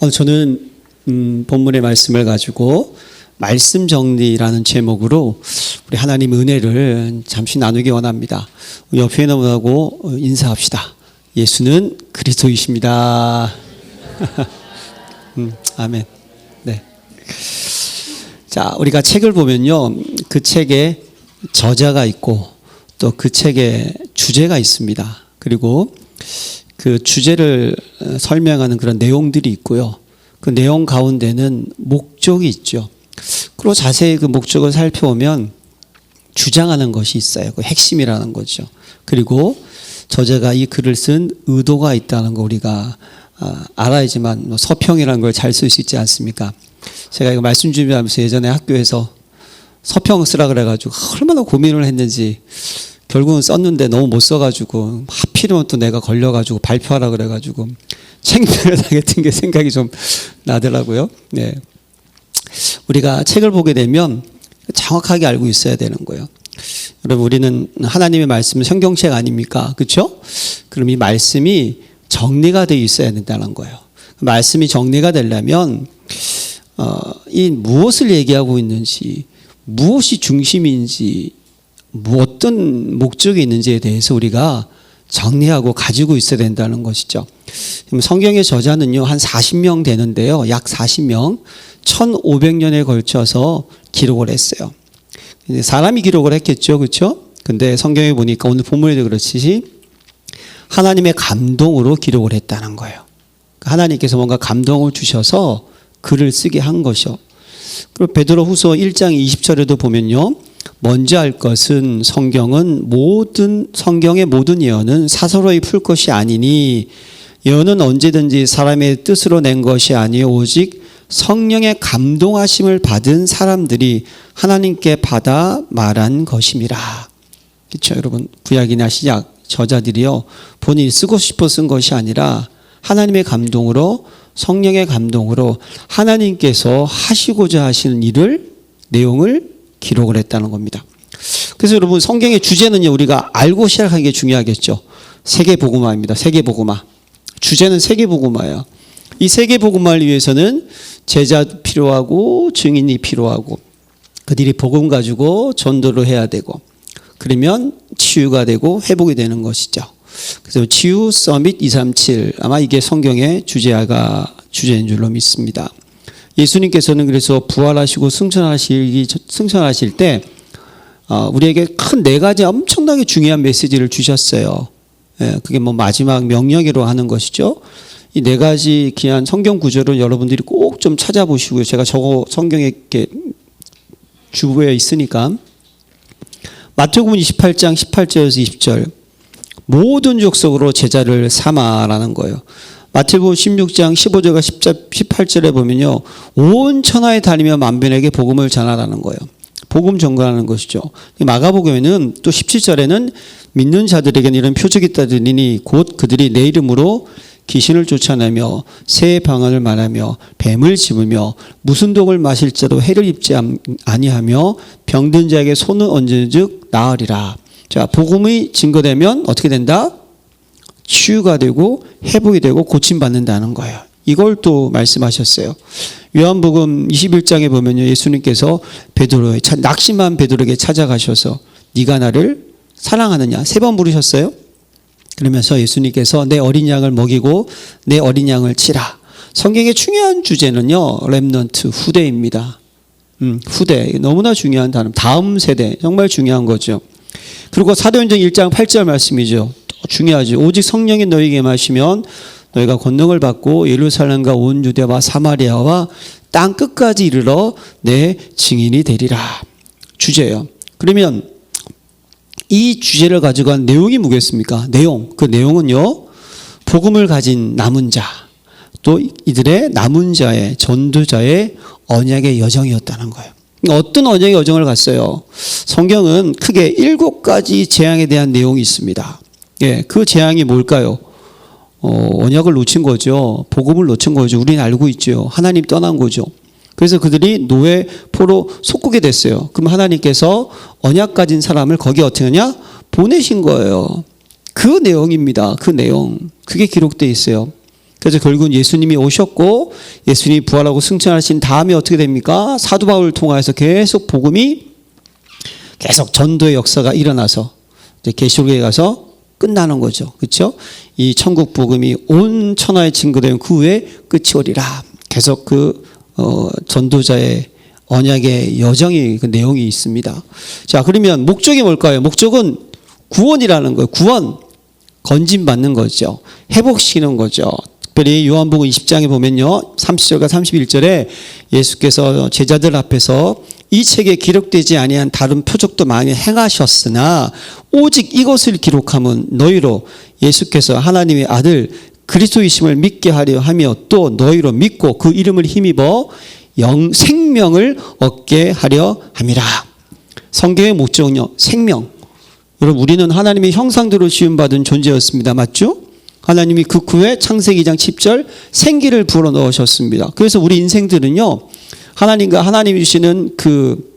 저는 본문의 말씀을 가지고 말씀 정리라는 제목으로 우리 하나님 은혜를 잠시 나누기 원합니다. 옆에 넘어가고 인사합시다. 예수는 그리스도이십니다. 아멘. 네. 자, 우리가 책을 보면요, 그 책에 저자가 있고 또 그 책에 주제가 있습니다. 그리고 그 주제를 설명하는 그런 내용들이 있고요. 그 내용 가운데는 목적이 있죠. 그리고 자세히 그 목적을 살펴보면 주장하는 것이 있어요. 그 핵심이라는 거죠. 그리고 저자가 이 글을 쓴 의도가 있다는 거 우리가 알아야지만 서평이라는 걸 잘 쓸 수 있지 않습니까? 제가 이거 말씀 준비하면서 예전에 학교에서 서평 쓰라 그래가지고 얼마나 고민을 했는지 결국은 썼는데 너무 못 써가지고 하필이면 또 내가 걸려가지고 발표하라 그래가지고 창피를 당했던 게 생각이 좀 나더라고요. 네. 우리가 책을 보게 되면 정확하게 알고 있어야 되는 거예요. 여러분, 우리는 하나님의 말씀은 성경책 아닙니까? 그렇죠? 그럼 이 말씀이 정리가 되어 있어야 된다는 거예요. 말씀이 정리가 되려면 이 무엇을 얘기하고 있는지, 무엇이 중심인지, 어떤 목적이 있는지에 대해서 우리가 정리하고 가지고 있어야 된다는 것이죠. 성경의 저자는요, 한 40명 되는데요. 약 40명, 1500년에 걸쳐서 기록을 했어요. 사람이 기록을 했겠죠. 그렇죠? 근데 성경에 보니까 오늘 본문에도 그렇듯이 하나님의 감동으로 기록을 했다는 거예요. 하나님께서 뭔가 감동을 주셔서 글을 쓰게 한 것이요. 그리고 베드로후서 1장 20절에도 보면요, 먼저 할 것은 성경의 모든 예언은 사서로이 풀 것이 아니니 예언은 언제든지 사람의 뜻으로 낸 것이 아니요 오직 성령의 감동하심을 받은 사람들이 하나님께 받아 말한 것임이라. 그렇죠, 여러분? 구약이나 시약 저자들이요, 본인이 쓰고 싶어 쓴 것이 아니라 하나님의 감동으로, 성령의 감동으로 하나님께서 하시고자 하시는 내용을 기록을 했다는 겁니다. 그래서 여러분, 성경의 주제는요, 우리가 알고 시작하는 게 중요하겠죠. 세계복음화입니다. 세계복음화. 주제는 세계복음화예요. 이 세계복음화를 위해서는 제자 필요하고 증인이 필요하고 그들이 복음 가지고 전도를 해야 되고 그러면 치유가 되고 회복이 되는 것이죠. 그래서 치유 서밋 237, 아마 이게 성경의 주제인 줄로 믿습니다. 예수님께서는 그래서 부활하시고 승천하실 때 우리에게 큰 4가지 엄청나게 중요한 메시지를 주셨어요. 그게 뭐 마지막 명령으로 하는 것이죠. 이 4가지 귀한 성경 구절을 여러분들이 꼭 좀 찾아보시고요. 제가 저거 성경에 이렇게 주부에 있으니까 마태복음 28장 18절에서 20절 모든 족속으로 제자를 삼아라는 거예요. 마태복음 16장 15절과 18절에 보면요, 온 천하에 다니며 만민에게 복음을 전하라는 거예요. 복음 전가하는 것이죠. 마가복음에는 또 17절에는 믿는 자들에게는 이런 표적이 있다더니 곧 그들이 내 이름으로 귀신을 쫓아내며 새 방언을 말하며 뱀을 집으며 무슨 독을 마실 자도 해를 입지 아니하며 병든 자에게 손을 얹은즉 나으리라. 자, 복음이 증거되면 어떻게 된다? 치유가 되고 회복이 되고 고침받는다는 거예요. 이걸 또 말씀하셨어요. 요한복음 21장에 보면요, 예수님께서 낙심한 베드로에게 찾아가셔서 네가 나를 사랑하느냐 3번 물으셨어요. 그러면서 예수님께서 내 어린 양을 먹이고 내 어린 양을 치라. 성경의 중요한 주제는요, 렘넌트, 후대입니다. 후대, 너무나 중요한 단어. 다음 세대, 정말 중요한 거죠. 그리고 사도행전 1장 8절 말씀이죠. 중요하죠. 오직 성령이 너희에게 임하시면 너희가 권능을 받고 예루살렘과 온 유대와 사마리아와 땅 끝까지 이르러 내 증인이 되리라. 주제예요. 그러면 이 주제를 가지고 한 내용이 뭐겠습니까? 그 내용은요, 복음을 가진 남은 자, 또 이들의 남은 자의 전도자의 언약의 여정이었다는 거예요. 어떤 언약의 여정을 갔어요? 성경은 크게 7가지 재앙에 대한 내용이 있습니다. 그 재앙이 뭘까요? 언약을 놓친 거죠. 복음을 놓친 거죠. 우리는 알고 있죠. 하나님 떠난 거죠. 그래서 그들이 노예포로 속국이 됐어요. 그럼 하나님께서 언약 가진 사람을 거기에 어떻게 하냐? 보내신 거예요. 그 내용입니다. 그 내용. 그게 기록되어 있어요. 그래서 결국은 예수님이 오셨고 예수님이 부활하고 승천하신 다음에 어떻게 됩니까? 사도 바울을 통해서 계속 복음이 계속 전도의 역사가 일어나서 이제 계시록에 가서 끝나는 거죠. 그렇죠? 이 천국 복음이 온 천하에 증거되면 그 후에 끝이 오리라. 계속 그 전도자의 언약의 여정이 그 내용이 있습니다. 자, 그러면 목적이 뭘까요? 목적은 구원이라는 거예요. 구원, 건짐받는 거죠. 회복시키는 거죠. 특별히 요한복음 20장에 보면요, 30절과 31절에 예수께서 제자들 앞에서 이 책에 기록되지 아니한 다른 표적도 많이 행하셨으나 오직 이것을 기록함은 너희로 예수께서 하나님의 아들 그리스도이심을 믿게 하려 하며 또 너희로 믿고 그 이름을 힘입어 생명을 얻게 하려 함이라. 성경의 목적은요, 생명. 여러분, 우리는 하나님의 형상대로 지음받은 존재였습니다. 맞죠? 하나님이 그 후에 창세기 2장 10절 생기를 불어넣으셨습니다. 그래서 우리 인생들은요, 하나님과 하나님이 주시는 그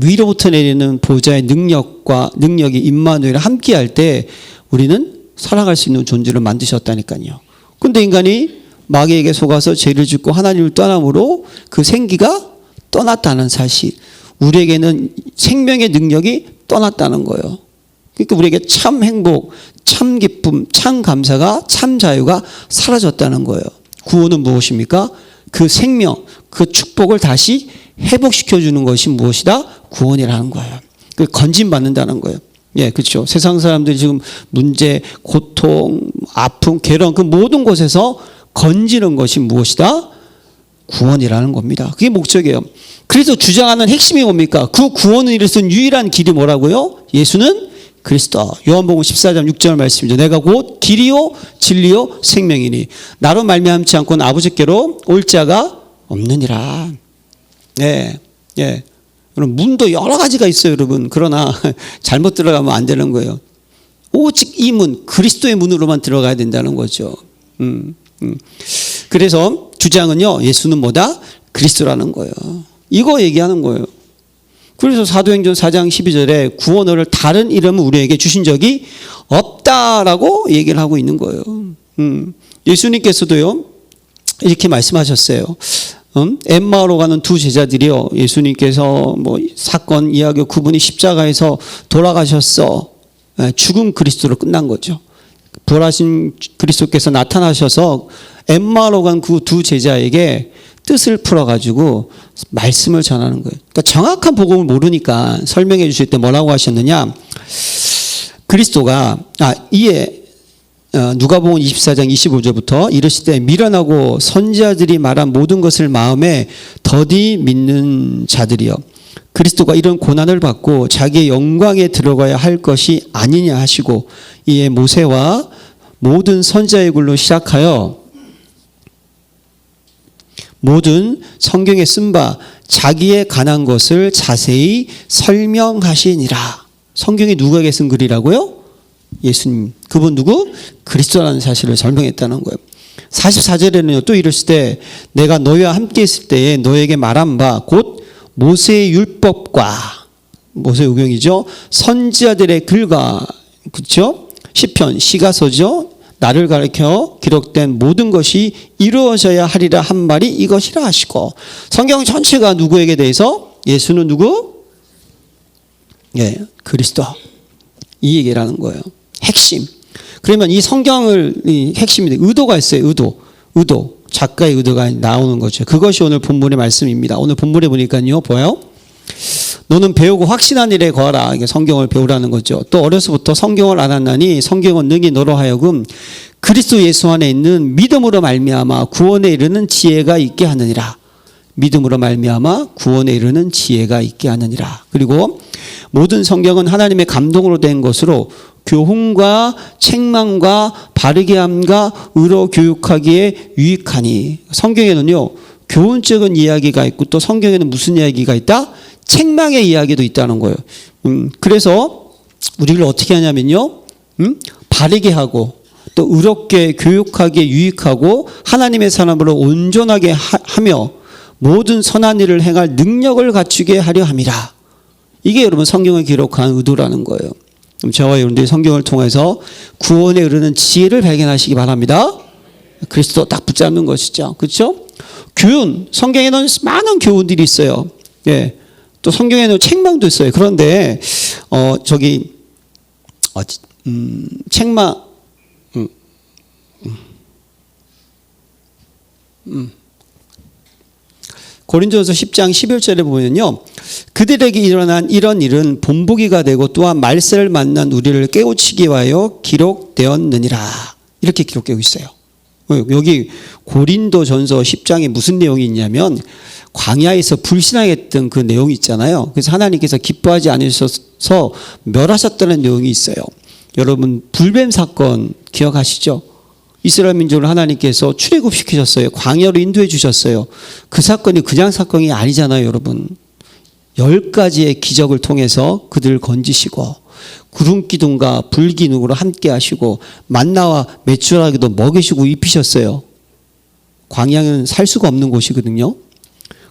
위로부터 내리는 보좌의 능력이 임마누엘과 함께할 때 우리는 살아갈 수 있는 존재를 만드셨다니까요. 그런데 인간이 마귀에게 속아서 죄를 짓고 하나님을 떠남으로 그 생기가 떠났다는 사실, 우리에게는 생명의 능력이 떠났다는 거예요. 그러니까 우리에게 참 행복, 참 기쁨, 참 감사가, 참 자유가 사라졌다는 거예요. 구원은 무엇입니까? 그 생명, 그 축복을 다시 회복시켜주는 것이 무엇이다? 구원이라는 거예요. 그 건짐받는다는 거예요. 예, 그렇죠. 세상 사람들이 지금 문제, 고통, 아픔, 괴로움 그 모든 곳에서 건지는 것이 무엇이다? 구원이라는 겁니다. 그게 목적이에요. 그래서 주장하는 핵심이 뭡니까? 그 구원을 이룰 수 있는 유일한 길이 뭐라고요? 예수는 그리스도. 요한복음 14장 6절 말씀이죠. 내가 곧 길이요 진리요 생명이니 나로 말미암지 않고는 아버지께로 올 자가 없느니라. 예, 예. 여러분, 문도 여러 가지가 있어요, 여러분. 그러나 잘못 들어가면 안 되는 거예요. 오직 이 문, 그리스도의 문으로만 들어가야 된다는 거죠. 그래서 주장은요, 예수는 뭐다? 그리스도라는 거예요. 이거 얘기하는 거예요. 그래서 사도행전 4장 12절에 구원을 다른 이름을 우리에게 주신 적이 없다라고 얘기를 하고 있는 거예요. 예수님께서도요, 이렇게 말씀하셨어요. 엠마오로 가는 두 제자들이요, 예수님께서 뭐 사건 이야기 그분이 십자가에서 돌아가셨어. 죽은 그리스도로 끝난 거죠. 부활하신 그리스도께서 나타나셔서 엠마오로 간 그 두 제자에게 뜻을 풀어가지고 말씀을 전하는 거예요. 그러니까 정확한 복음을 모르니까 설명해 주실 때 뭐라고 하셨느냐? 그리스도가 이에 누가복음 24장 25절부터 이르실 때 미련하고 선지자들이 말한 모든 것을 마음에 더디 믿는 자들이여 그리스도가 이런 고난을 받고 자기의 영광에 들어가야 할 것이 아니냐 하시고 이에 모세와 모든 선지자의 글로 시작하여 모든 성경에 쓴 바 자기에 관한 것을 자세히 설명하시니라. 성경이 누구에게 쓴 글이라고요? 예수님. 그분 누구? 그리스도라는 사실을 설명했다는 거예요. 44절에는요, 또 이랬을 때 내가 너희와 함께 있을 때에 너에게 말한 바 곧 모세의 율법과 모세 우경이죠. 선지자들의 글과 그렇죠? 시편, 시가서죠. 나를 가리켜 기록된 모든 것이 이루어져야 하리라 한 말이 이것이라 하시고 성경 전체가 누구에게 대해서 예수는 누구? 예, 그리스도. 이 얘기라는 거예요. 핵심. 그러면 이 성경을 이 핵심인데 의도가 있어요. 의도. 작가의 의도가 나오는 거죠. 그것이 오늘 본문의 말씀입니다. 오늘 본문에 보니까요, 보여요? 너는 배우고 확신한 일에 거하라. 이게 성경을 배우라는 거죠. 또 어려서부터 성경을 알았나니 성경은 능히 너로 하여금 그리스도 예수 안에 있는 믿음으로 말미암아 구원에 이르는 지혜가 있게 하느니라. 믿음으로 말미암아 구원에 이르는 지혜가 있게 하느니라. 그리고 모든 성경은 하나님의 감동으로 된 것으로 교훈과 책망과 바르게 함과 의로 교육하기에 유익하니. 성경에는요, 교훈적인 이야기가 있고 또 성경에는 무슨 이야기가 있다? 책망의 이야기도 있다는 거예요. 그래서 우리를 어떻게 하냐면요, 바르게 하고 또 의롭게 교육하기에 유익하고 하나님의 사람으로 온전하게 하며 모든 선한 일을 행할 능력을 갖추게 하려 함이라. 이게 여러분 성경을 기록한 의도라는 거예요. 그럼 저와 여러분들이 성경을 통해서 구원에 이르는 지혜를 발견하시기 바랍니다. 그리스도 딱 붙잡는 것이죠. 그렇죠? 교훈, 성경에는 많은 교훈들이 있어요. 예. 또 성경에는 책망도 있어요. 그런데 책망 고린도전서 10장 11절에 보면요. 그들에게 일어난 이런 일은 본보기가 되고 또한 말세를 만난 우리를 깨우치기 위하여 기록되었느니라. 이렇게 기록되고 있어요. 여기 고린도전서 10장에 무슨 내용이 있냐면 광야에서 불신앙했던 그 내용이 있잖아요. 그래서 하나님께서 기뻐하지 않으셔서 멸하셨다는 내용이 있어요. 여러분 불뱀 사건 기억하시죠? 이스라엘 민족을 하나님께서 출애굽시키셨어요. 광야로 인도해 주셨어요. 그 사건이 그냥 사건이 아니잖아요, 여러분. 10가지의 기적을 통해서 그들을 건지시고 구름 기둥과 불 기둥으로 함께 하시고 만나와 메추라기도 먹이시고 입히셨어요. 광야는 살 수가 없는 곳이거든요.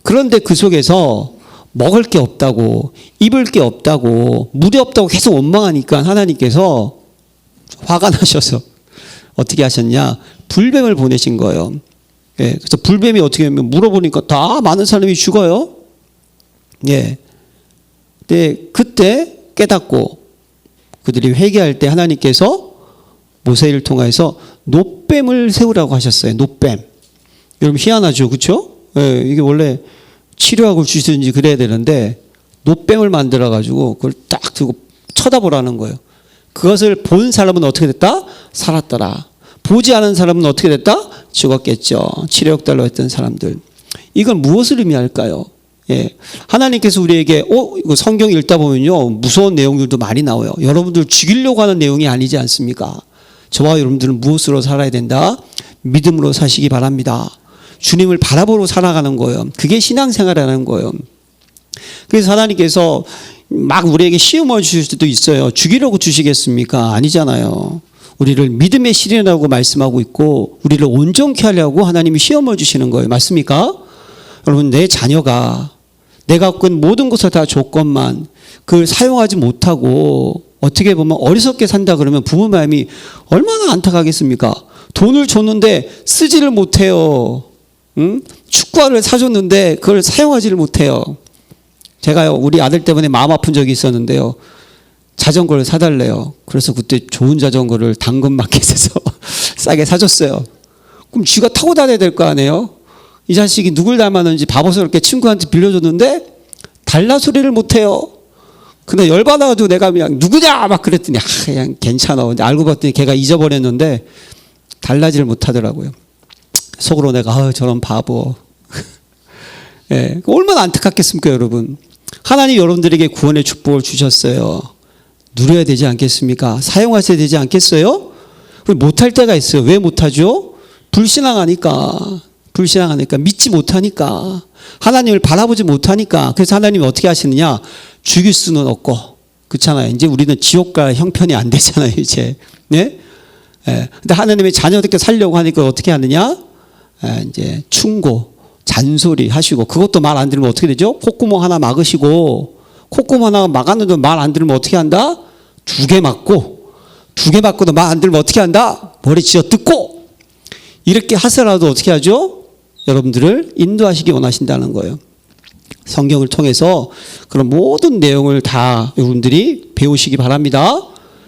그런데 그 속에서 먹을 게 없다고, 입을 게 없다고, 물이 없다고 계속 원망하니까 하나님께서 화가 나셔서 어떻게 하셨냐? 불뱀을 보내신 거예요. 예, 그래서 불뱀이 어떻게 하면 물어보니까 다 많은 사람이 죽어요. 예. 근데 그때 깨닫고 그들이 회개할 때 하나님께서 모세를 통해서 놋뱀을 세우라고 하셨어요. 놋뱀. 여러분 희한하죠, 그렇죠? 예, 이게 원래 치료하고 주시든지 그래야 되는데 놋뱀을 만들어 가지고 그걸 딱 들고 쳐다보라는 거예요. 그것을 본 사람은 어떻게 됐다? 살았더라. 보지 않은 사람은 어떻게 됐다? 죽었겠죠. 치료약 달라고 했던 사람들. 이건 무엇을 의미할까요? 예. 하나님께서 우리에게 이거 성경 읽다 보면요 무서운 내용들도 많이 나와요. 여러분들 죽이려고 하는 내용이 아니지 않습니까? 저와 여러분들은 무엇으로 살아야 된다? 믿음으로 사시기 바랍니다. 주님을 바라보고 살아가는 거예요. 그게 신앙생활이라는 거예요. 그래서 하나님께서 막 우리에게 시험을 주실 수도 있어요. 죽이려고 주시겠습니까? 아니잖아요. 우리를 믿음의 시련이라고 말씀하고 있고 우리를 온전케 하려고 하나님이 시험을 주시는 거예요. 맞습니까? 여러분 내 자녀가 내가 갖고 있는 모든 것을 다 조건만 그걸 사용하지 못하고 어떻게 보면 어리석게 산다 그러면 부모 마음이 얼마나 안타깝겠습니까? 돈을 줬는데 쓰지를 못해요. 응? 축구화를 사줬는데 그걸 사용하지를 못해요. 제가요 우리 아들 때문에 마음 아픈 적이 있었는데요. 자전거를 사달래요. 그래서 그때 좋은 자전거를 당근마켓에서 싸게 사줬어요. 그럼 쥐가 타고 다녀야 될 거 아니에요? 이 자식이 누굴 닮았는지 바보스럽게 친구한테 빌려줬는데 달라 소리를 못해요. 근데 열받아가지고 내가 그냥 누구냐 막 그랬더니 그냥 괜찮아. 근데 알고 봤더니 걔가 잊어버렸는데 달라지를 못하더라고요. 속으로 내가 저런 바보. 예, 얼마나 안타깝겠습니까 여러분. 하나님 여러분들에게 구원의 축복을 주셨어요. 누려야 되지 않겠습니까? 사용하셔야 되지 않겠어요? 못할 때가 있어요. 왜 못하죠? 불신앙하니까 믿지 못하니까 하나님을 바라보지 못하니까. 그래서 하나님이 어떻게 하시느냐? 죽일 수는 없고 그렇잖아요. 이제 우리는 지옥과 형편이 안 되잖아요 이제. 네? 예. 근데 하나님의 자녀들께 살려고 하니까 어떻게 하느냐? 이제 충고 잔소리 하시고 그것도 말 안 들으면 어떻게 되죠? 콧구멍 하나 막으시고 콧구멍 하나 막았는데 말 안 들으면 어떻게 한다? 2개 맞고도 말 안 들으면 어떻게 한다? 머리 쥐어 뜯고 이렇게 하더라도 어떻게 하죠? 여러분들을 인도하시기 원하신다는 거예요. 성경을 통해서 그런 모든 내용을 다 여러분들이 배우시기 바랍니다.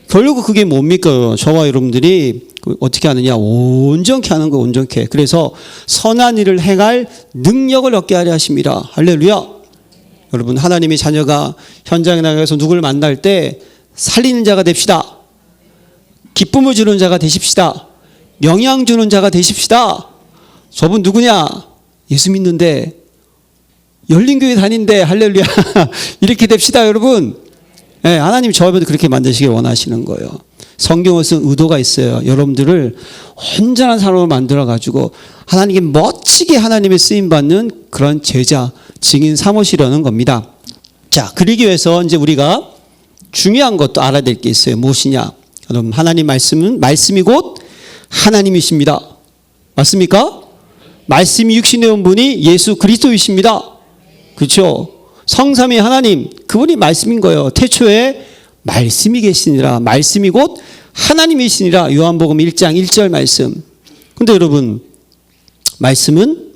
결국 그게 뭡니까? 저와 여러분들이 어떻게 하느냐? 온전케 하는 거 온전케. 그래서 선한 일을 행할 능력을 얻게 하려 하십니다. 할렐루야. 여러분 하나님의 자녀가 현장에 나가서 누구를 만날 때 살리는 자가 됩시다. 기쁨을 주는 자가 되십시다. 영향 주는 자가 되십시다. 저분 누구냐? 예수 믿는데 열린교회 다닌데 할렐루야. 이렇게 됩시다 여러분. 네, 하나님 저희도 그렇게 만드시길 원하시는 거예요. 성경을 쓴 의도가 있어요. 여러분들을 온전한 사람으로 만들어가지고 하나님께 멋지게 하나님의 쓰임받는 그런 제자, 증인 삼으시려는 겁니다. 자, 그러기 위해서 이제 우리가 중요한 것도 알아야 될 게 있어요. 무엇이냐? 여러분, 하나님 말씀은 말씀이 곧 하나님이십니다. 맞습니까? 말씀이 육신의 온 분이 예수 그리스도이십니다. 그렇죠? 성삼위 하나님, 그분이 말씀인 거예요. 태초에 말씀이 계시니라. 말씀이 곧 하나님이시니라. 요한복음 1장 1절 말씀. 근데 여러분, 말씀은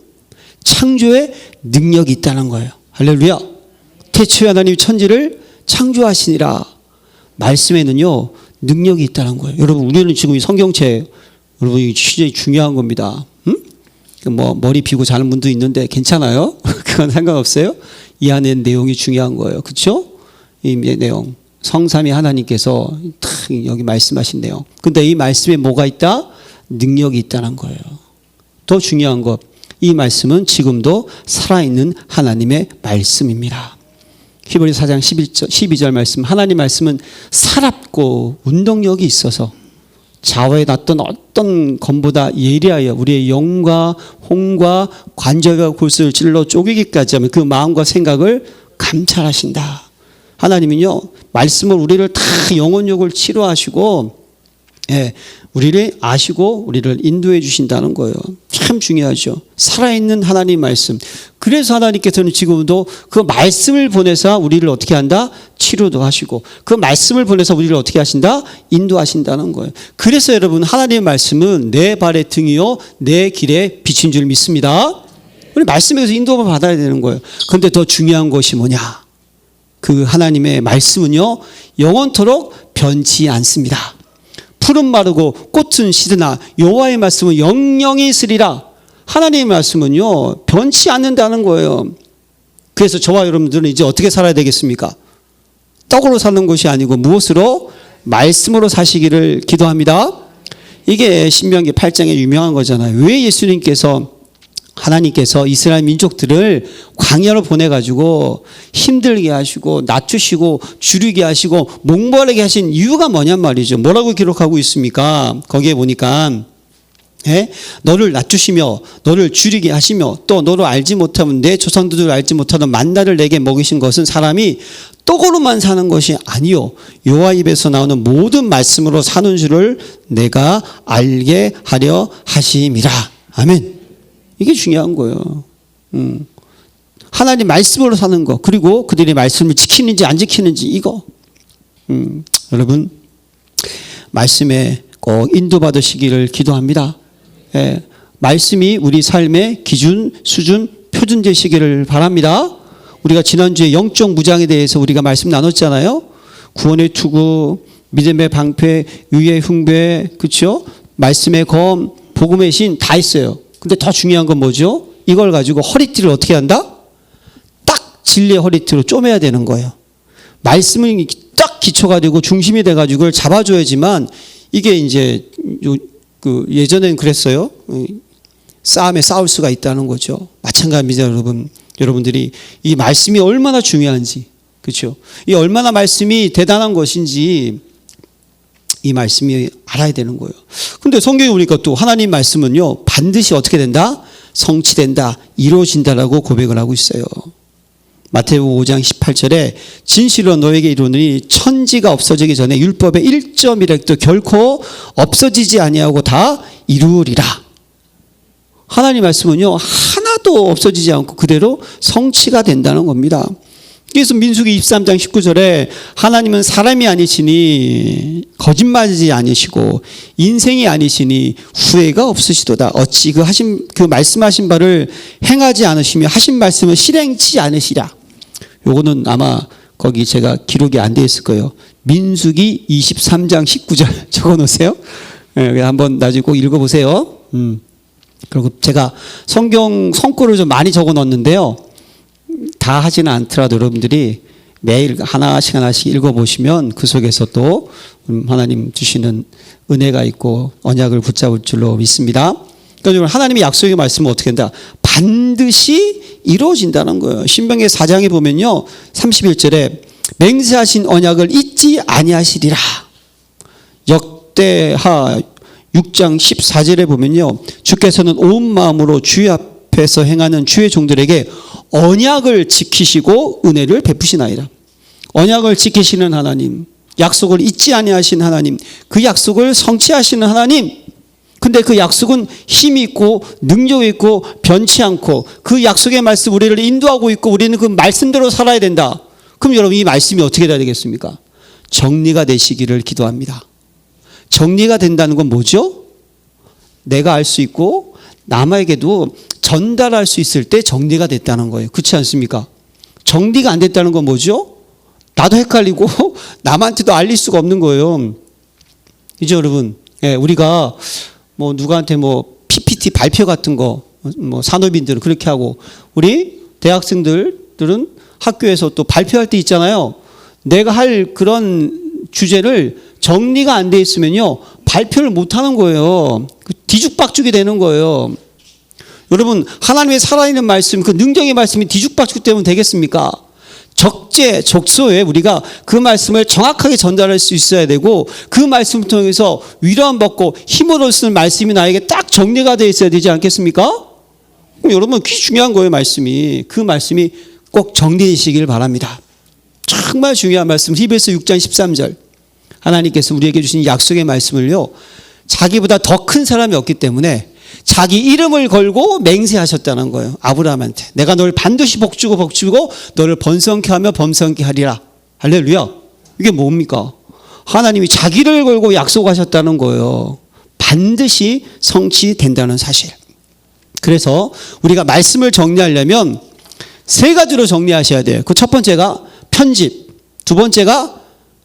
창조의 능력이 있다는 거예요. 할렐루야. 태초에 하나님이 천지를 창조하시니라. 말씀에는요, 능력이 있다는 거예요. 여러분, 우리는 지금 이 성경책, 여러분, 이게 굉장히 중요한 겁니다. 뭐 머리 비고 자는 분도 있는데 괜찮아요? 그건 상관없어요. 이 안에 내용이 중요한 거예요. 그렇죠? 이 내용, 성삼위 하나님께서 딱 여기 말씀하신 내용. 근데 이 말씀에 뭐가 있다? 능력이 있다는 거예요. 더 중요한 것, 이 말씀은 지금도 살아있는 하나님의 말씀입니다. 히브리서 4장 12절 말씀, 하나님 말씀은 살았고 운동력이 있어서 좌우에 났던 어떤 검보다 예리하여 우리의 영과 혼과 관절과 골수를 찔러 쪼개기까지 하면 그 마음과 생각을 감찰하신다. 하나님은요, 말씀을 우리를 다 영혼욕을 치료하시고, 예, 우리를 아시고 우리를 인도해 주신다는 거예요. 참 중요하죠. 살아있는 하나님 말씀. 그래서 하나님께서는 지금도 그 말씀을 보내서 우리를 어떻게 한다? 치료도 하시고, 그 말씀을 보내서 우리를 어떻게 하신다? 인도하신다는 거예요. 그래서 여러분, 하나님의 말씀은 내 발의 등이요 내 길에 빛인 줄 믿습니다. 우리 말씀에서 인도를 받아야 되는 거예요. 그런데 더 중요한 것이 뭐냐? 그 하나님의 말씀은요, 영원토록 변치 않습니다. 풀은 마르고 꽃은 시드나 여호와의 말씀은 영영이 있으리라. 하나님의 말씀은요, 변치 않는다는 거예요. 그래서 저와 여러분들은 이제 어떻게 살아야 되겠습니까? 떡으로 사는 것이 아니고 무엇으로? 말씀으로 사시기를 기도합니다. 이게 신명기 8장에 유명한 거잖아요. 왜 예수님께서, 하나님께서 이스라엘 민족들을 광야로 보내가지고 힘들게 하시고 낮추시고 줄이게 하시고 목마르게 하신 이유가 뭐냔 말이죠. 뭐라고 기록하고 있습니까? 거기에 보니까, 예? 너를 낮추시며 너를 줄이게 하시며 또 너를 알지 못하면 내 조상들을 알지 못하던 만나를 내게 먹이신 것은 사람이 떡으로만 사는 것이 아니요 여호와 입에서 나오는 모든 말씀으로 사는 줄을 내가 알게 하려 하심이라. 아멘. 이게 중요한 거예요. 하나님 말씀으로 사는 거, 그리고 그들이 말씀을 지키는지 안 지키는지 이거. 여러분, 말씀에 꼭 인도받으시기를 기도합니다. 예, 말씀이 우리 삶의 기준, 수준, 표준 되시기를 바랍니다. 우리가 지난주에 영적 무장에 대해서 우리가 말씀 나눴잖아요. 구원의 투구, 믿음의 방패, 의의 흉배, 그렇죠? 말씀의 검, 복음의 신 다 있어요. 근데 더 중요한 건 뭐죠? 이걸 가지고 허리띠를 어떻게 한다? 딱 진리의 허리띠로 쪼매야 되는 거예요. 말씀은 딱 기초가 되고 중심이 돼가지고 그걸 잡아줘야지만, 이게 이제 예전엔 그랬어요. 싸움에 싸울 수가 있다는 거죠. 마찬가지입니다, 여러분. 여러분들이 이 말씀이 얼마나 중요한지, 그렇죠? 이 얼마나 말씀이 대단한 것인지 이 말씀이 알아야 되는 거예요. 근데 성경에 보니까 또 하나님 말씀은요, 반드시 어떻게 된다? 성취된다, 이루어진다라고 고백을 하고 있어요. 마태복음 5장 18절에 진실로 너에게 이르노니 천지가 없어지기 전에 율법의 1점이라도 결코 없어지지 아니하고 다 이루리라. 하나님 말씀은요, 하나도 없어지지 않고 그대로 성취가 된다는 겁니다. 그래서 민수기 23장 19절에 하나님은 사람이 아니시니 거짓말하지 아니시고 인생이 아니시니 후회가 없으시도다. 어찌 그 말씀하신 바를 행하지 않으시며 하신 말씀을 실행치 않으시랴. 요거는 아마 거기 제가 기록이 안 돼 있을 거예요. 민수기 23장 19절 적어 놓으세요. 네, 한번 나중에 꼭 읽어보세요. 그리고 제가 성경 성구를 좀 많이 적어 놓았는데요. 다 하지는 않더라도 여러분들이 매일 하나씩 읽어보시면 그 속에서 또 하나님 주시는 은혜가 있고 언약을 붙잡을 줄로 믿습니다. 그러니까 하나님의 약속의 말씀은 어떻게 된다? 반드시 이루어진다는 거예요. 신명기 4장에 보면요, 31절에 맹세하신 언약을 잊지 아니하시리라. 역대하 6장 14절에 보면요, 주께서는 온 마음으로 주의 앞에서 행하는 주의 종들에게 언약을 지키시고 은혜를 베푸시나이다. 언약을 지키시는 하나님, 약속을 잊지 아니하신 하나님, 그 약속을 성취하시는 하나님. 근데 그 약속은 힘이 있고 능력이 있고 변치 않고 그 약속의 말씀 우리를 인도하고 있고 우리는 그 말씀대로 살아야 된다. 그럼 여러분, 이 말씀이 어떻게 돼야 되겠습니까? 정리가 되시기를 기도합니다. 정리가 된다는 건 뭐죠? 내가 알 수 있고 남에게도 전달할 수 있을 때 정리가 됐다는 거예요. 그렇지 않습니까? 정리가 안 됐다는 건 뭐죠? 나도 헷갈리고 남한테도 알릴 수가 없는 거예요. 이제 여러분, 예, 우리가 뭐 누구한테 뭐 PPT 발표 같은 거, 뭐 산업인들은 그렇게 하고, 우리 대학생들은 학교에서 또 발표할 때 있잖아요. 내가 할 그런 주제를 정리가 안 돼 있으면요, 발표를 못 하는 거예요. 뒤죽박죽이 되는 거예요. 여러분, 하나님의 살아있는 말씀, 그 능력의 말씀이 뒤죽박죽 되면 되겠습니까? 적재적소에 우리가 그 말씀을 정확하게 전달할 수 있어야 되고, 그 말씀을 통해서 위로함 받고 힘으로 쓰는 말씀이 나에게 딱 정리가 되어 있어야 되지 않겠습니까? 그럼 여러분, 그게 중요한 거예요. 말씀이. 그 말씀이 꼭 정리되시길 바랍니다. 정말 중요한 말씀, 히브리서 6장 13절. 하나님께서 우리에게 주신 약속의 말씀을요, 자기보다 더 큰 사람이 없기 때문에 자기 이름을 걸고 맹세하셨다는 거예요. 아브라함한테. 내가 널 반드시 복주고 너를 번성케 하며 범성케 하리라. 할렐루야. 이게 뭡니까? 하나님이 자기를 걸고 약속하셨다는 거예요. 반드시 성취된다는 사실. 그래서 우리가 말씀을 정리하려면 세 가지로 정리하셔야 돼요. 그 첫 번째가 편집, 두 번째가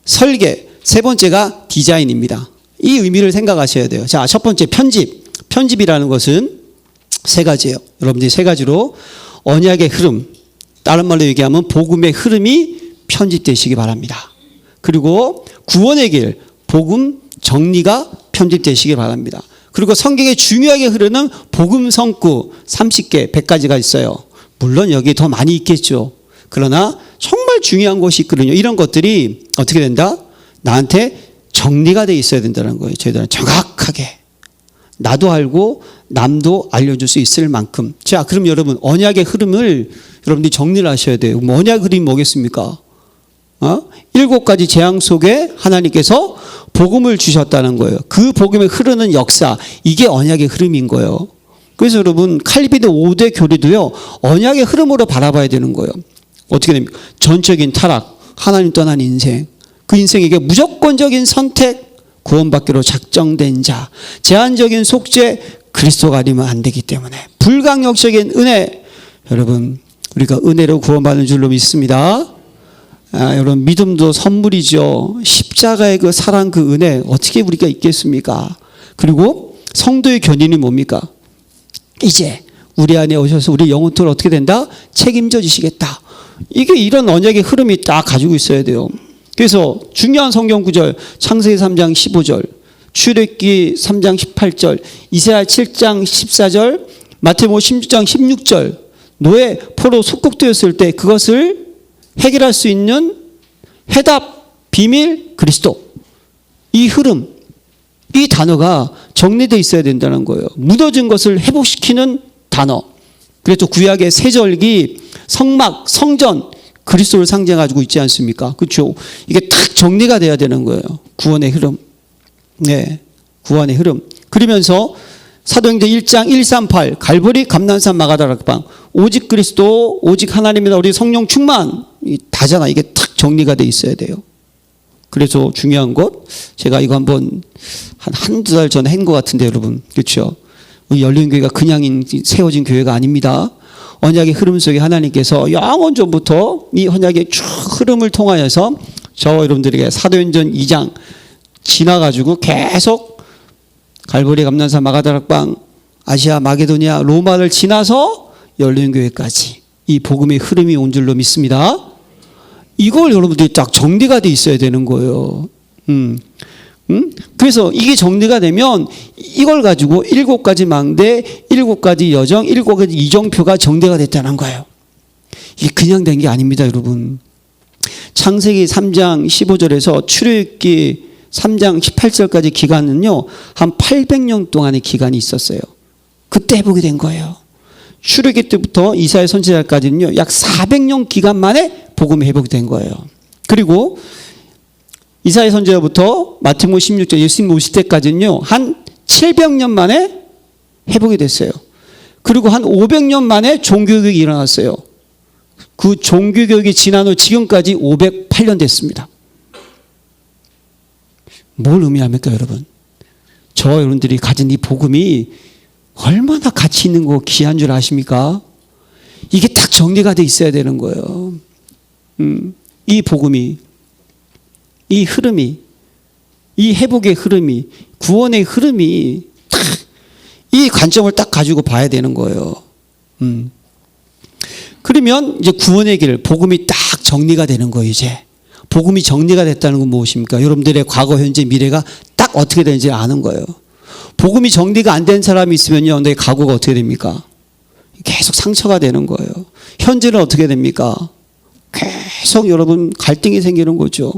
설계, 세 번째가 디자인입니다. 이 의미를 생각하셔야 돼요. 자, 첫 번째 편집. 편집이라는 것은 세 가지예요. 여러분들이 세 가지로 언약의 흐름, 다른 말로 얘기하면 복음의 흐름이 편집되시기 바랍니다. 그리고 구원의 길, 복음 정리가 편집되시기 바랍니다. 그리고 성경에 중요하게 흐르는 복음 성구 30개, 100가지가 있어요. 물론 여기에 더 많이 있겠죠. 그러나 정말 중요한 것이 있거든요. 이런 것들이 어떻게 된다? 나한테 정리가 돼 있어야 된다는 거예요. 저희들은 정확하게. 나도 알고 남도 알려줄 수 있을 만큼. 자, 그럼 여러분, 언약의 흐름을 여러분들이 정리를 하셔야 돼요. 언약의 흐름이 뭐겠습니까? 7가지 재앙 속에 하나님께서 복음을 주셨다는 거예요. 그 복음에 흐르는 역사, 이게 언약의 흐름인 거예요. 그래서 여러분, 칼빈의 5대 교리도요, 언약의 흐름으로 바라봐야 되는 거예요. 어떻게 됩니까? 전적인 타락, 하나님 떠난 인생, 그 인생에게 무조건적인 선택, 구원받기로 작정된 자, 제한적인 속죄, 그리스도가 아니면 안 되기 때문에 불강력적인 은혜. 여러분, 우리가 은혜로 구원받는 줄로 믿습니다. 여러분, 믿음도 선물이죠. 십자가의 그 사랑, 그 은혜 어떻게 우리가 있겠습니까? 그리고 성도의 견인이 뭡니까? 이제 우리 안에 오셔서 우리 영혼을 어떻게 된다? 책임져 주시겠다. 이게 이런 언약의 흐름이 딱 가지고 있어야 돼요. 그래서 중요한 성경 구절, 창세기 3장 15절, 출애굽기 3장 18절, 이사야 7장 14절, 마태복음 16장 16절, 노예 포로 속국되었을 때 그것을 해결할 수 있는 해답, 비밀, 그리스도. 이 흐름, 이 단어가 정리되어 있어야 된다는 거예요. 무너진 것을 회복시키는 단어. 그래서 구약의 세절기, 성막, 성전, 그리스도를 상징해가지고 있지 않습니까? 그렇죠? 이게 딱 정리가 돼야 되는 거예요. 구원의 흐름. 네, 구원의 흐름. 그러면서 사도행전 1장 138 갈보리 감난산 마가다락방, 오직 그리스도, 오직 하나님이다, 우리 성령 충만, 다잖아. 이게 딱 정리가 돼 있어야 돼요. 그래서 중요한 것, 제가 이거 한번 한두 달 전에 한 것 같은데 여러분, 그렇죠? 열린교회가 그냥 세워진 교회가 아닙니다. 언약의 흐름 속에 하나님께서 영원 전부터 이 언약의 쭉 흐름을 통하여서 저 여러분들에게 사도행전 2장 지나가지고 계속 갈보리 감난산 마가다락방, 아시아 마게도니아 로마를 지나서 열린교회까지 이 복음의 흐름이 온 줄로 믿습니다. 이걸 여러분들이 딱 정리가 돼 있어야 되는 거예요. 그래서 이게 정리가 되면 이걸 가지고 7가지 망대, 7가지 여정, 7가지 이정표가 정리가 됐다는 거예요. 이게 그냥 된 게 아닙니다, 여러분. 창세기 3장 15절에서 출애굽기 3장 18절까지 기간은요, 한 800년 동안의 기간이 있었어요. 그때 회복이 된 거예요. 출애굽기 때부터 이사야 선지자까지는요, 약 400년 기간 만에 복음이 회복이 된 거예요. 그리고 이사야 선지자부터 마태복음 16절 예수님 오실 때까지는요, 한 700년 만에 회복이 됐어요. 그리고 한 500년 만에 종교교육이 일어났어요. 그 종교교육이 지난 후 지금까지 508년 됐습니다. 뭘 의미합니까, 여러분? 저와 여러분들이 가진 이 복음이 얼마나 가치 있는 거 귀한 줄 아십니까? 이게 딱 정리가 돼 있어야 되는 거예요. 이 복음이, 이 흐름이, 이 회복의 흐름이, 구원의 흐름이 딱 이 관점을 딱 가지고 봐야 되는 거예요. 그러면 이제 구원의 길, 복음이 딱 정리가 되는 거예요. 이제 복음이 정리가 됐다는 건 무엇입니까? 여러분들의 과거, 현재, 미래가 딱 어떻게 되는지 아는 거예요. 복음이 정리가 안 된 사람이 있으면요, 내 과거가 어떻게 됩니까? 계속 상처가 되는 거예요. 현재는 어떻게 됩니까? 계속 여러분 갈등이 생기는 거죠.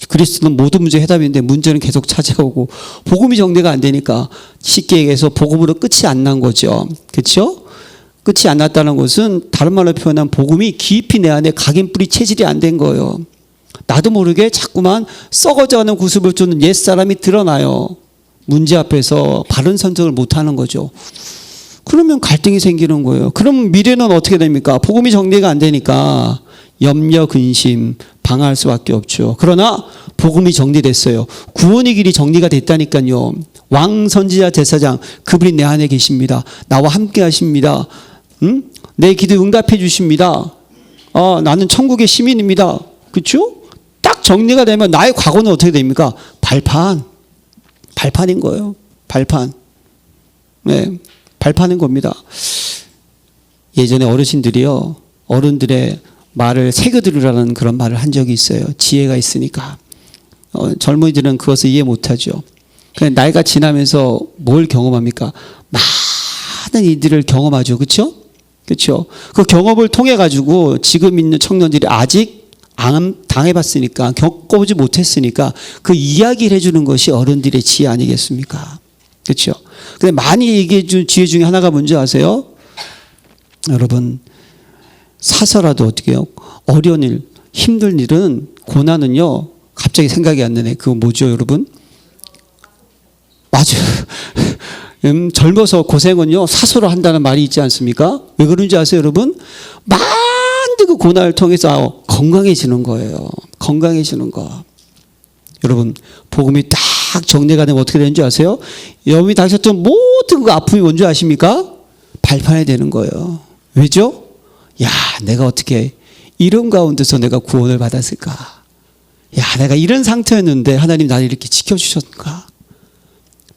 그리스도는 모든 문제 해답인데 문제는 계속 찾아오고, 복음이 정리가 안 되니까 쉽게 얘기해서 복음으로 끝이 안 난 거죠. 그렇죠? 끝이 안 났다는 것은 다른 말로 표현하면 복음이 깊이 내 안에 각인뿌리 체질이 안 된 거예요. 나도 모르게 자꾸만 썩어져가는 구습을 쫓는 옛사람이 드러나요. 문제 앞에서 바른 선택을 못하는 거죠. 그러면 갈등이 생기는 거예요. 그럼 미래는 어떻게 됩니까? 복음이 정리가 안 되니까 염려, 근심, 방할 수밖에 없죠. 그러나 복음이 정리됐어요. 구원의 길이 정리가 됐다니까요. 왕, 선지자, 제사장, 그분이 내 안에 계십니다. 나와 함께 하십니다. 내 기도 응답해 주십니다. 나는 천국의 시민입니다. 그렇죠? 딱 정리가 되면 나의 과거는 어떻게 됩니까? 발판인 거예요. 발판. 네, 발판인 겁니다. 예전에 어르신들이요, 어른들의 말을 새겨 들으라는 그런 말을 한 적이 있어요. 지혜가 있으니까. 젊은이들은 그것을 이해 못하죠. 그냥 나이가 지나면서 뭘 경험합니까? 많은 일들을 경험하죠. 그렇죠? 그렇죠? 그 경험을 통해 가지고 지금 있는 청년들이 아직 안 당해봤으니까, 겪어보지 못했으니까 그 이야기를 해주는 것이 어른들의 지혜 아니겠습니까? 그렇죠? 근데 많이 얘기해 준 지혜 중에 하나가 뭔지 아세요? 여러분, 사서라도 어떻게 해요? 어려운 일, 힘든 일은, 고난은요, 갑자기 생각이 안 나네. 그거 뭐죠, 여러분? 맞아요. 젊어서 고생은요, 사서로 한다는 말이 있지 않습니까? 왜 그런지 아세요, 여러분? 많은 그 고난을 통해서 건강해지는 거예요. 건강해지는 거. 여러분, 복음이 딱 정리가 되면 어떻게 되는 줄 아세요? 여러분이 당하셨던 모든 그 아픔이 뭔지 아십니까? 발판이 되는 거예요. 왜죠? 야, 내가 어떻게 이런 가운데서 내가 구원을 받았을까? 야, 내가 이런 상태였는데 하나님 나를 이렇게 지켜주셨는가?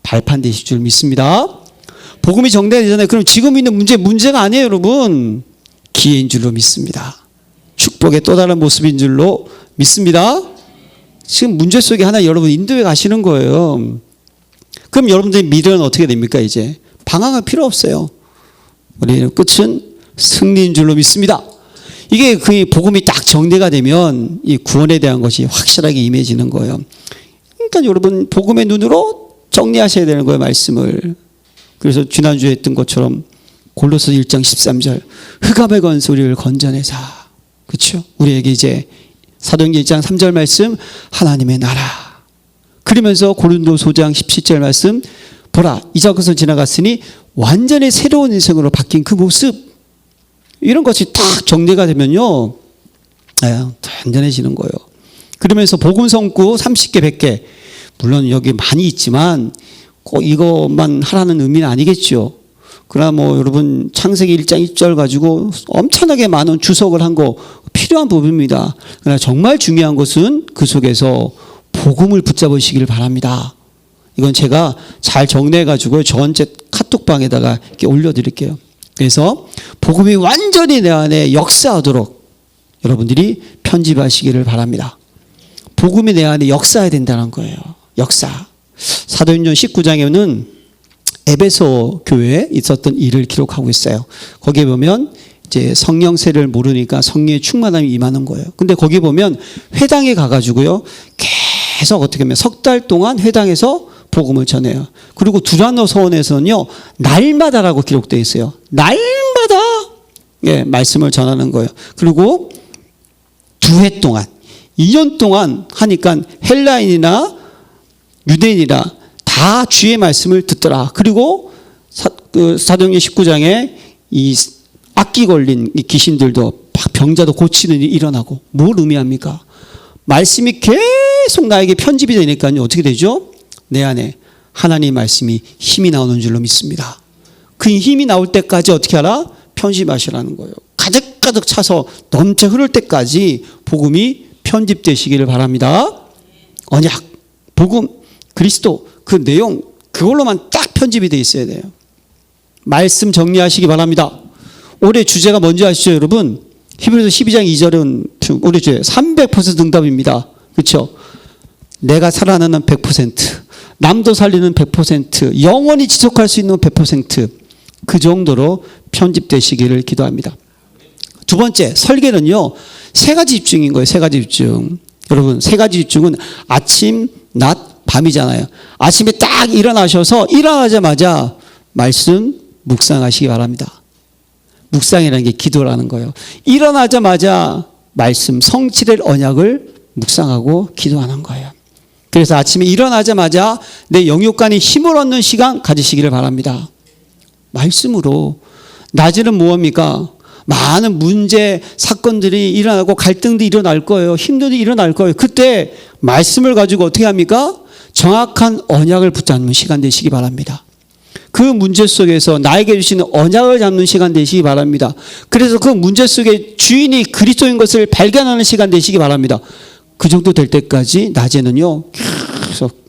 발판 되실 줄 믿습니다. 복음이 정리되기 전에 그럼 지금 있는 문제가 아니에요, 여러분. 기회인 줄로 믿습니다. 축복의 또 다른 모습인 줄로 믿습니다. 지금 문제 속에 하나 여러분 인도해 가시는 거예요. 그럼 여러분들의 미래는 어떻게 됩니까? 이제 방황할 필요 없어요. 우리의 끝은 승리인 줄로 믿습니다. 이게 그 복음이 딱 정리가 되면 이 구원에 대한 것이 확실하게 임해지는 거예요. 그러니까 여러분 복음의 눈으로 정리하셔야 되는 거예요, 말씀을. 그래서 지난주에 했던 것처럼 골로새 1장 13절 흑암의 권세 우리를 건져내사. 그렇죠? 우리에게 이제 사도행전 1장 3절 말씀 하나님의 나라. 그러면서 고린도서 5장 17절 말씀 보라 이제 것은 지나갔으니 완전히 새로운 인생으로 바뀐 그 모습. 이런 것이 딱 정리가 되면요, 단단해지는 거예요. 그러면서 복음 성구 30개 100개 물론 여기 많이 있지만 꼭 이것만 하라는 의미는 아니겠죠. 그러나 뭐 여러분 창세기 1장 1절 가지고 엄청나게 많은 주석을 한 거 필요한 부분입니다. 그러나 정말 중요한 것은 그 속에서 복음을 붙잡으시길 바랍니다. 이건 제가 잘 정리해 가지고 저한테 카톡방에다가 이렇게 올려드릴게요. 그래서 복음이 완전히 내 안에 역사하도록 여러분들이 편집하시기를 바랍니다. 복음이 내 안에 역사해야 된다는 거예요. 역사. 사도행전 19장에는 에베소 교회에 있었던 일을 기록하고 있어요. 거기에 보면 이제 성령 세례를 모르니까 성령의 충만함이 임하는 거예요. 근데 거기 보면 회당에 가가지고요, 계속 어떻게 하면 석 달 동안 회당에서 복음을 전해요. 그리고 두라노 서원에서는요, 날마다라고 기록되어 있어요. 날마다 말씀을 전하는 거예요. 그리고 2해 동안, 2년 동안 하니까 헬라인이나 유대인이라 다 주의 말씀을 듣더라. 그리고 사도행전 19장에 이 악기 걸린 이 귀신들도 병자도 고치는 일이 일어나고. 뭘 의미합니까? 말씀이 계속 나에게 편집이 되니까요, 어떻게 되죠? 내 안에 하나님의 말씀이 힘이 나오는 줄로 믿습니다. 그 힘이 나올 때까지 어떻게 하라? 편집하시라는 거예요. 가득가득 차서 넘쳐 흐를 때까지 복음이 편집되시기를 바랍니다. 언약, 복음, 그리스도 그 내용 그걸로만 딱 편집이 돼 있어야 돼요. 말씀 정리하시기 바랍니다. 올해 주제가 뭔지 아시죠, 여러분? 히브리서 12장 2절은 올해 주제 300% 응답입니다. 그렇죠? 내가 살아나는 100%, 남도 살리는 100%, 영원히 지속할 수 있는 100%, 그 정도로 편집되시기를 기도합니다. 두 번째, 설계는요, 세 가지 집중인 거예요. 세 가지 집중. 여러분, 세 가지 집중은 아침, 낮, 밤이잖아요. 아침에 딱 일어나자마자 말씀 묵상하시기 바랍니다. 묵상이라는 게 기도라는 거예요. 일어나자마자 말씀, 성취될 언약을 묵상하고 기도하는 거예요. 그래서 아침에 일어나자마자 내 영육간에 힘을 얻는 시간 가지시기를 바랍니다. 말씀으로. 낮에는 뭐합니까? 많은 문제, 사건들이 일어나고 갈등도 일어날 거예요. 힘들도 일어날 거예요. 그때 말씀을 가지고 어떻게 합니까? 정확한 언약을 붙잡는 시간 되시기 바랍니다. 그 문제 속에서 나에게 주시는 언약을 잡는 시간 되시기 바랍니다. 그래서 그 문제 속에 주인이 그리스도인 것을 발견하는 시간 되시기 바랍니다. 그 정도 될 때까지 낮에는요, 계속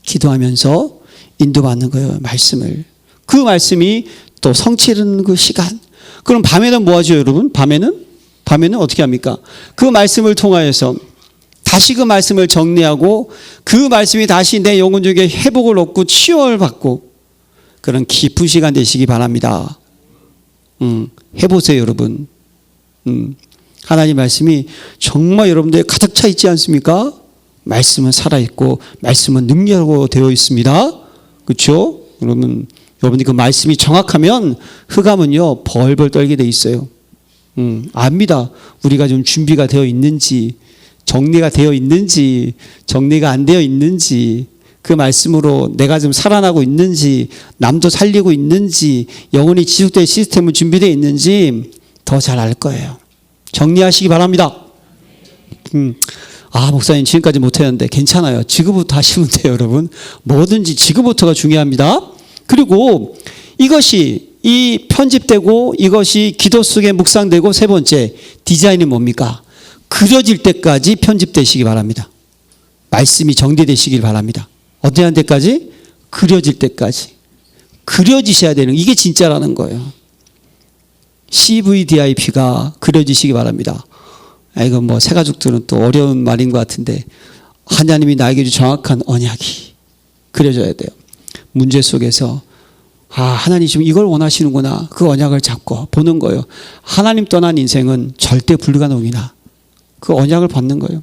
기도하면서 인도받는 거예요. 말씀을. 그 말씀이 또 성취하는 그 시간. 그럼 밤에는 뭐 하죠, 여러분? 밤에는 어떻게 합니까? 그 말씀을 통하여서 다시 그 말씀을 정리하고 그 말씀이 다시 내 영혼 중에 회복을 얻고 치유를 받고 그런 깊은 시간 되시기 바랍니다. 해보세요, 여러분. 하나님 말씀이 정말 여러분들에 가득 차 있지 않습니까? 말씀은 살아있고 말씀은 능력으로 되어 있습니다. 그렇죠? 여러분들 그 말씀이 정확하면 흑암은요 벌벌 떨게 돼 있어요. 압니다. 우리가 좀 준비가 되어 있는지, 정리가 되어 있는지, 정리가 안 되어 있는지, 그 말씀으로 내가 좀 살아나고 있는지, 남도 살리고 있는지, 영혼이 지속될 시스템은 준비되어 있는지 더 잘 알 거예요. 정리하시기 바랍니다. 목사님 지금까지 못했는데 괜찮아요. 지금부터 하시면 돼요, 여러분. 뭐든지 지금부터가 중요합니다. 그리고 이것이 이 편집되고 이것이 기도 속에 묵상되고 세 번째 디자인이 뭡니까? 그려질 때까지 편집되시기 바랍니다. 말씀이 정리되시길 바랍니다. 어떻게 하는 때까지? 그려질 때까지. 그려지셔야 되는, 이게 진짜라는 거예요. CVDIP가 그려지시기 바랍니다. 이거 뭐 새가족들은 또 어려운 말인 것 같은데 하나님이 나에게 준 정확한 언약이 그려져야 돼요. 문제 속에서 하나님 지금 이걸 원하시는구나. 그 언약을 잡고 보는 거예요. 하나님 떠난 인생은 절대 불가능이나 그 언약을 받는 거예요.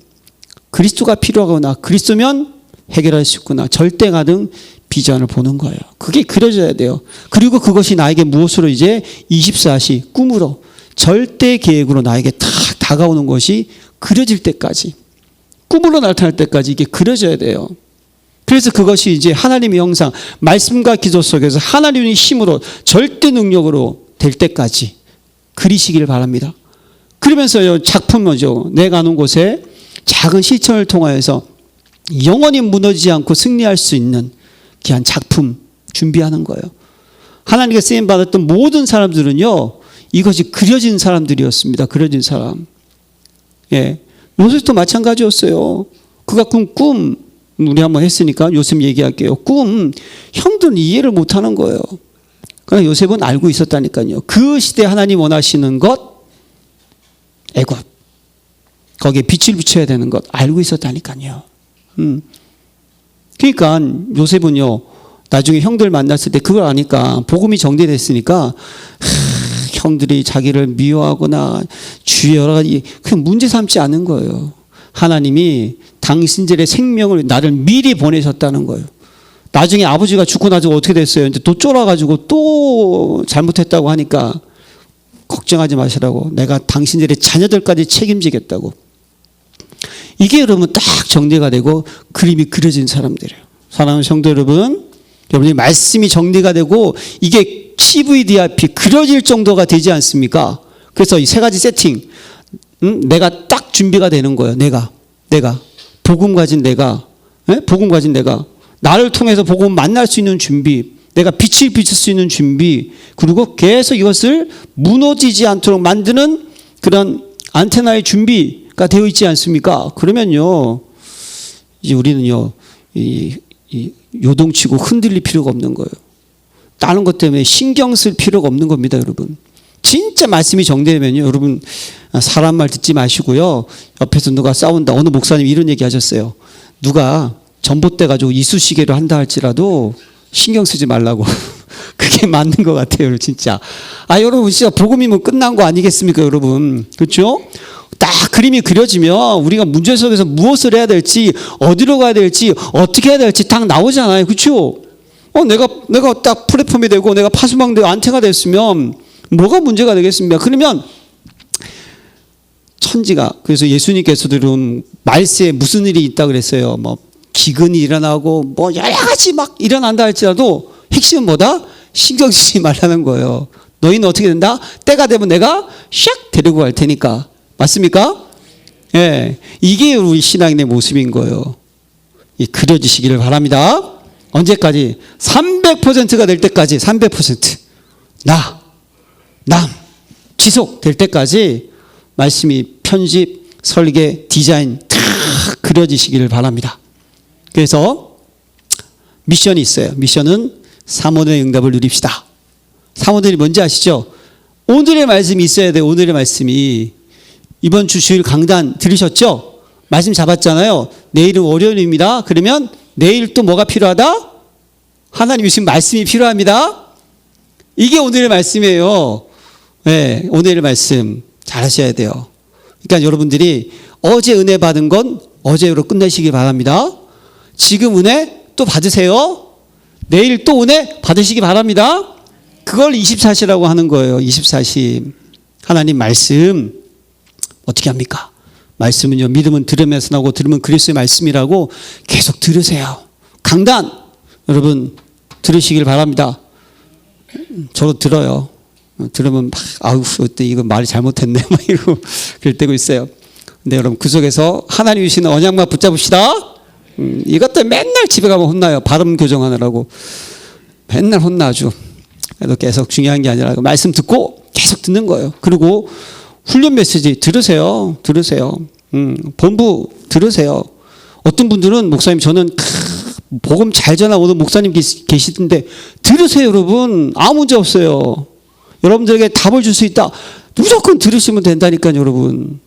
그리스도가 필요하거나 그리스도면 해결할 수 있구나. 절대 가능 비전을 보는 거예요. 그게 그려져야 돼요. 그리고 그것이 나에게 무엇으로 이제 24시 꿈으로 절대 계획으로 나에게 탁 다가오는 것이 그려질 때까지, 꿈으로 나타날 때까지 이게 그려져야 돼요. 그래서 그것이 이제 하나님의 형상, 말씀과 기도 속에서 하나님의 힘으로 절대 능력으로 될 때까지 그리시길 바랍니다. 그러면서요, 작품이죠. 내가 가는 곳에 작은 실천을 통하여서 영원히 무너지지 않고 승리할 수 있는 귀한 작품 준비하는 거예요. 하나님께 쓰임받았던 모든 사람들은요, 이것이 그려진 사람들이었습니다. 그려진 사람. 예. 요셉도 마찬가지였어요. 그가 꾼 꿈, 우리 한번 했으니까 요셉 얘기할게요. 꿈, 형들은 이해를 못 하는 거예요. 그러나 요셉은 알고 있었다니까요. 그 시대에 하나님 원하시는 것, 애굽. 거기에 빛을 비춰야 되는 것, 알고 있었다니까요. 그러니까 요셉은요, 나중에 형들 만났을 때 그걸 아니까, 복음이 정리됐으니까, 형들이 자기를 미워하거나 주의 여러 가지 그냥 문제 삼지 않은 거예요. 하나님이 당신들의 생명을 나를 미리 보내셨다는 거예요. 나중에 아버지가 죽고 나서 어떻게 됐어요? 이제 또 쫄아가지고 또 잘못했다고 하니까 걱정하지 마시라고. 내가 당신들의 자녀들까지 책임지겠다고. 이게 여러분 딱 정리가 되고 그림이 그려진 사람들이에요. 사랑하는 성도 여러분, 여러분이 말씀이 정리가 되고 이게 CVDIP 그려질 정도가 되지 않습니까? 그래서 이 세 가지 세팅, 내가 딱 준비가 되는 거예요. 내가 복음 가진 내가, 복음 가진 내가 나를 통해서 복음을 만날 수 있는 준비, 내가 빛을 비출 수 있는 준비, 그리고 계속 이것을 무너지지 않도록 만드는 그런 안테나의 준비가 되어 있지 않습니까? 그러면요, 이제 우리는요, 요동치고 흔들릴 필요가 없는 거예요. 다른 것 때문에 신경 쓸 필요가 없는 겁니다, 여러분. 진짜 말씀이 정되면요, 여러분, 사람 말 듣지 마시고요. 옆에서 누가 싸운다. 어느 목사님이 이런 얘기 하셨어요. 누가 전봇대 가지고 이쑤시개를 한다 할지라도 신경 쓰지 말라고. 그게 맞는 것 같아요, 진짜. 여러분, 진짜 복음이면 끝난 거 아니겠습니까, 여러분? 그렇죠? 딱 그림이 그려지면 우리가 문제 속에서 무엇을 해야 될지, 어디로 가야 될지, 어떻게 해야 될지 딱 나오잖아요, 그렇죠? 내가 딱 플랫폼이 되고 내가 파수망되고 안테가 됐으면 뭐가 문제가 되겠습니까? 그러면 천지가, 그래서 예수님께서도 이런 말세에 무슨 일이 있다 그랬어요. 뭐 기근이 일어나고 뭐 여러 가지 막 일어난다 할지라도 핵심은 뭐다? 신경 쓰지 말라는 거예요. 너희는 어떻게 된다? 때가 되면 내가 샥 데리고 갈 테니까. 맞습니까? 예, 이게 우리 신앙인의 모습인 거예요. 그려지시기를 바랍니다. 언제까지? 300%가 될 때까지. 300% 지속될 때까지 말씀이 편집, 설계, 디자인 다 그려지시기를 바랍니다. 그래서 미션이 있어요. 미션은 사모들의 응답을 누립시다. 사모들이 뭔지 아시죠? 오늘의 말씀이 있어야 돼요. 오늘의 말씀이. 이번 주 주일 강단 들으셨죠? 말씀 잡았잖아요. 내일은 월요일입니다. 그러면 내일 또 뭐가 필요하다? 하나님이 주신 말씀이 필요합니다. 이게 오늘의 말씀이에요. 네, 오늘의 말씀 잘 하셔야 돼요. 그러니까 여러분들이 어제 은혜 받은 건 어제로 끝내시기 바랍니다. 지금 은혜 또 받으세요. 내일 또 은혜 받으시기 바랍니다. 그걸 24시라고 하는 거예요. 24시. 하나님 말씀 어떻게 합니까? 말씀은요, 믿음은 들으면서 나오고 들으면 그리스도의 말씀이라고 계속 들으세요. 강단 여러분 들으시길 바랍니다. 저도 들어요. 들으면 막 아우 어때 이거 말이 잘못했네 막 이러고 그럴 때고 있어요. 근데 여러분 그 속에서 하나님 주시는 언약만 붙잡읍시다. 이것들 맨날 집에 가면 혼나요. 발음 교정하느라고 맨날 혼나죠. 그래도 계속 중요한 게 아니라 말씀 듣고 계속 듣는 거예요. 그리고 훈련 메시지 들으세요. 본부 들으세요. 어떤 분들은 목사님 저는 복음 잘 전하고는 목사님 계시던데 들으세요 여러분. 아무 문제 없어요. 여러분들에게 답을 줄 수 있다. 무조건 들으시면 된다니까요 여러분.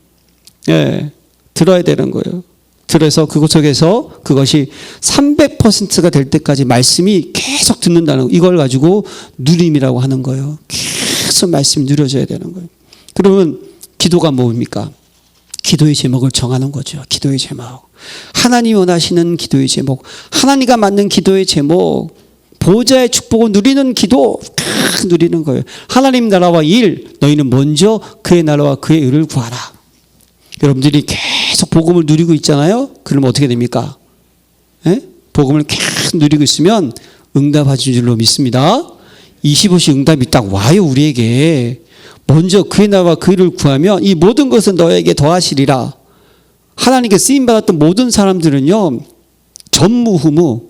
예, 들어야 되는 거예요. 들어서 그것 속에서 그것이 300%가 될 때까지 말씀이 계속 듣는다는 거. 이걸 가지고 누림이라고 하는 거예요. 계속 말씀이 누려져야 되는 거예요. 그러면 기도가 뭡니까? 기도의 제목을 정하는 거죠. 기도의 제목. 하나님이 원하시는 기도의 제목. 하나님과 맞는 기도의 제목. 보좌의 축복을 누리는 기도. 누리는 거예요. 하나님 나라와 일. 너희는 먼저 그의 나라와 그의 의를 구하라. 여러분들이 계속 복음을 누리고 있잖아요. 그러면 어떻게 됩니까? 예? 복음을 계속 누리고 있으면 응답하신 줄로 믿습니다. 25시 응답이 딱 와요 우리에게. 먼저 그의 나라와 그 일을 구하면 이 모든 것은 너에게 더하시리라. 하나님께 쓰임받았던 모든 사람들은요 전무후무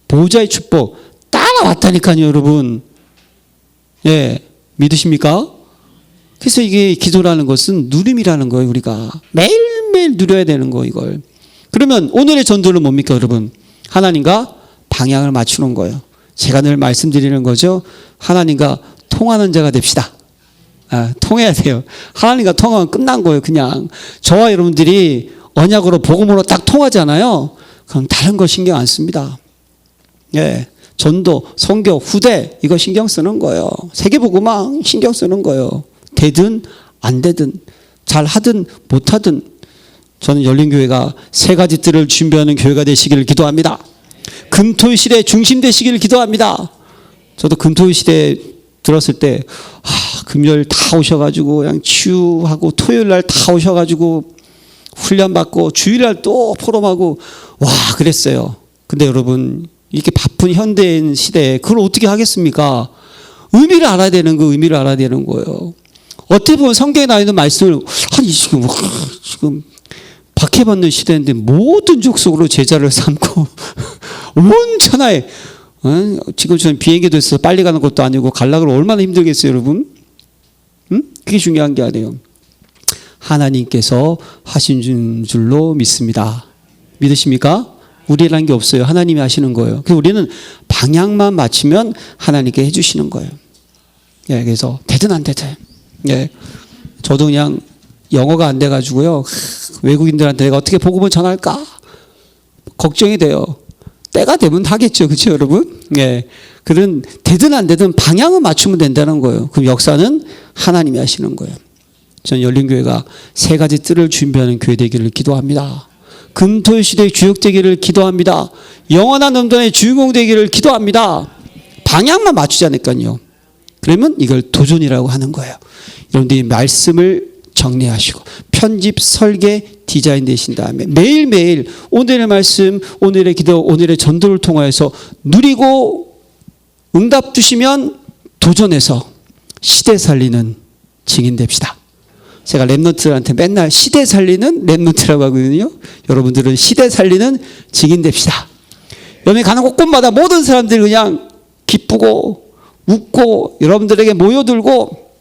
보좌의 축복 따라왔다니까요 여러분. 예, 믿으십니까? 그래서 이게 기도라는 것은 누림이라는 거예요. 우리가 매일매일 누려야 되는 거 이걸. 그러면 오늘의 전도는 뭡니까 여러분? 하나님과 방향을 맞추는 거예요. 제가 늘 말씀드리는 거죠. 하나님과 통하는 자가 됩시다. 통해야 돼요. 하나님과 통하면 끝난 거예요. 그냥 저와 여러분들이 언약으로 복음으로 딱 통하잖아요. 그럼 다른 거 신경 안 씁니다. 예, 전도, 선교, 후대 이거 신경 쓰는 거예요. 세계복음화 신경 쓰는 거예요. 되든 안 되든 잘하든 못하든 저는 열린교회가 세 가지 뜰을 준비하는 교회가 되시기를 기도합니다. 금토일 시대의 중심 되시기를 기도합니다. 저도 금토일 시대에 들었을 때 금요일 다 오셔가지고 그냥 치유하고 토요일 날 다 오셔가지고 훈련받고 주일날 또 포럼하고 와 그랬어요. 근데 여러분 이렇게 바쁜 현대인 시대에 그걸 어떻게 하겠습니까? 의미를 알아야 되는 거 의미를 알아야 되는 거예요. 어떻게 보면 성경에 나와 있는 말씀을 아니 지금 박해받는 시대인데 모든 족속으로 제자를 삼고 온 천하에 지금 저는 비행기도 있어서 빨리 가는 것도 아니고 가려고 얼마나 힘들겠어요, 여러분? 그게 중요한 게 아니에요. 하나님께서 하신 줄로 믿습니다. 믿으십니까? 우리라는 게 없어요. 하나님이 하시는 거예요. 그래서 우리는 방향만 맞추면 하나님께 해주시는 거예요. 예, 그래서 되든 안 되든. 예, 저도 그냥 영어가 안 돼가지고요. 외국인들한테 내가 어떻게 복음을 전할까? 걱정이 돼요. 때가 되면 하겠죠. 그렇죠, 여러분? 예. 그런 되든 안 되든 방향을 맞추면 된다는 거예요. 그럼 역사는 하나님이 하시는 거예요. 전 열린교회가 3가지 뜰을 준비하는 교회 되기를 기도합니다. 금토일 시대의 주역 되기를 기도합니다. 영원한 음단의 주인공 되기를 기도합니다. 방향만 맞추지 않을까요? 그러면 이걸 도전이라고 하는 거예요. 여러분들이 말씀을 정리하시고 편집, 설계, 디자인 되신 다음에 매일매일 오늘의 말씀, 오늘의 기도, 오늘의 전도를 통하여서 누리고 응답 주시면 도전해서 시대 살리는 증인 됩시다. 제가 랩런트들한테 맨날 시대 살리는 랩런트라고 하거든요. 여러분들은 시대 살리는 증인 됩시다. 여기 가는 곳곳마다 모든 사람들이 그냥 기쁘고 웃고 여러분들에게 모여들고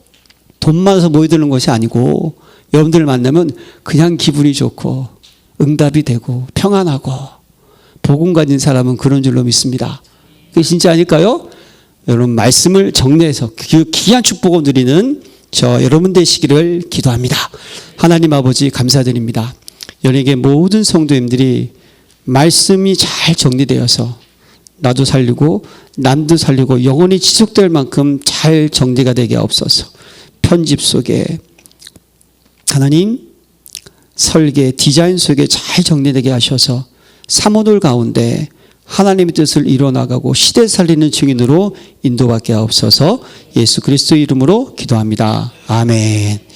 돈 많아서 모여드는 것이 아니고 여러분들을 만나면 그냥 기분이 좋고 응답이 되고 평안하고 복음 가진 사람은 그런 줄로 믿습니다. 그게 진짜 아닐까요? 여러분 말씀을 정리해서 귀한 축복을 누리는 저 여러분 되시기를 기도합니다. 하나님 아버지 감사드립니다. 여러분에게 모든 성도님들이 말씀이 잘 정리되어서 나도 살리고 남도 살리고 영원히 지속될 만큼 잘 정리가 되게 없어서 편집 속에 하나님 설계 디자인 속에 잘 정리되게 하셔서 사모들 가운데 하나님의 뜻을 이뤄나가고 시대 살리는 증인으로 인도받게 하옵소서. 예수 그리스도의 이름으로 기도합니다. 아멘.